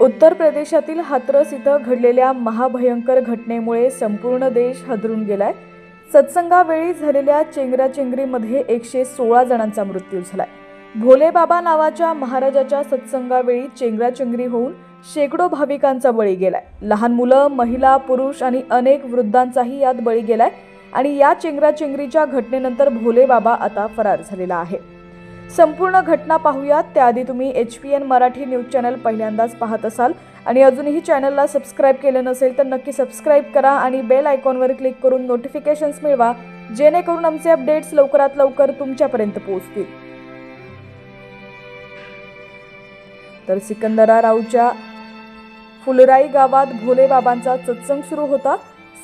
उत्तर प्रदेशातील हाथरस इथं घडलेल्या महाभयंकर घटनेमुळे संपूर्ण देश हादरून गेलाय। सत्संगावेळी झालेल्या चेंगराचेंगरीमध्ये 116 जणांचा मृत्यू झालाय। भोले बाबा नावाच्या महाराजाच्या सत्संगावेळी चेंगराचेंगरी होऊन शेकडो भाविकांचा बळी गेलाय। लहान मुलं, महिला, पुरुष आणि अनेक वृद्धांचाही यात बळी गेलाय आणि या चेंगराचेंगरीच्या घटनेनंतर भोले बाबा आता फरार झालेला आहे। संपूर्ण घटना पाहूयात त्याआधी तुम्ही HPN मराठी न्यूज चॅनल पहिल्यांदाच पाहत असाल आणि अजूनही चॅनलला सबस्क्राइब केले नसेल तर नक्की सबस्क्राइब करा आणि बेल आयकॉनवर क्लिक करून नोटिफिकेशन्स मिळवा, जेणेकरून आमचे अपडेट्स लवकरात लवकर तुमच्यापर्यंत पोहोचतील। तर सिकंदरारावच्या फुलराई गावात भोले बाबांचा सत्संग सुरू होता।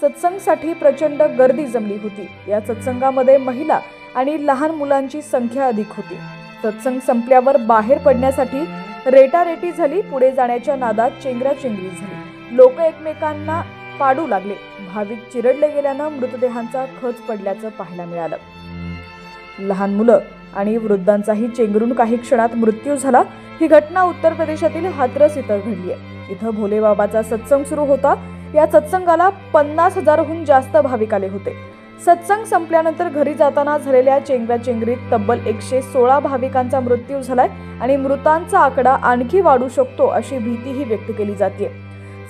सत्संगसाठी प्रचंड गर्दी जमली होती। या सत्संगामध्ये महिला आणि लहान मुलांची संख्या अधिक होती। सत्संग संपल्यावर बाहेर पडण्यासाठी रेटारेटी झाली। पुढे जाण्याच्या नादात चेंगराचेंगरी झाली। लोक एकमेकांना पाडू लागले। भाविक चिरडले गेल्यानं मृतदेहांचा खच पडल्याचं पाहायला मिळालं। लहान मुलं आणि वृद्धांचाही चेंगरून काही क्षणात मृत्यू झाला। ही घटना उत्तर प्रदेशातील हाथरस इथं घडली आहे। इथं भोले बाबाचा सत्संग सुरू होता। या सत्संगाला 50,000हून जास्त भाविक आले होते। सत्संग संपल्यानंतर घरी जाताना झालेल्या चेंगराचेंगरीत तब्बल 116 भाविकांचा मृत्यू झालाय आणि मृतांचा आकडा आणखी वाढू शकतो अशी भीतीही व्यक्त केली जाते।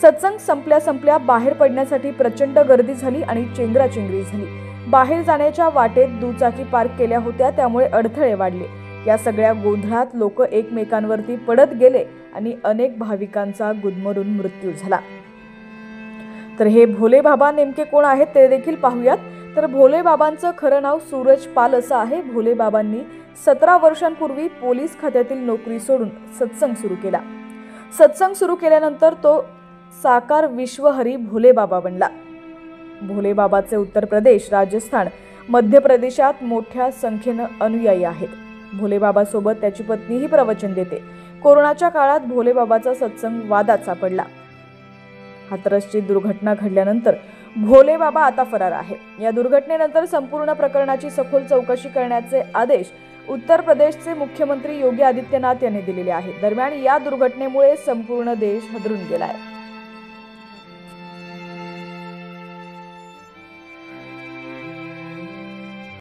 सत्संग संपल्या बाहेर पडण्यासाठी प्रचंड गर्दी झाली आणि चेंगराचेंगरी झाली। बाहेर जाण्याच्या वाटेत दुचाकी पार्क केल्या होत्या, त्यामुळे अडथळे वाढले। या सगळ्या गोंधळात लोक एकमेकांवरती पडत गेले आणि अनेक भाविकांचा गुदमरून मृत्यू झाला। तर हे भोले बाबा नेमके कोण आहेत ते देखील पाहूयात। तर भोले बाबांचं खरं नाव सूरज पाल असं आहे। भोले बाबांनी 17 वर्षांपूर्वी पोलीस खात्यातील नोकरी सोडून सत्संग सुरू केला। सत्संग सुरू केल्यानंतर तो साकार विश्वहरी भोले बाबा बनला। भोले बाबाचे उत्तर प्रदेश, राजस्थान, मध्य प्रदेशात मोठ्या संख्येनं अनुयायी आहेत। भोले बाबा सोबत त्याची पत्नीही प्रवचन देते। कोरोनाच्या काळात भोले बाबाचा सत्संग वादात सापडला। हाथरसची दुर्घटना घडल्यानंतर भोले बाबा आता फरार आहे। या दुर्घटनेनंतर संपूर्ण प्रकरणाची सखोल चौकशी करण्याचे आदेश उत्तर प्रदेशचे मुख्यमंत्री योगी आदित्यनाथ यांनी दिलेले आहेत। दरम्यान या दुर्घटनेमुळे संपूर्ण देश हादरून गेलाय।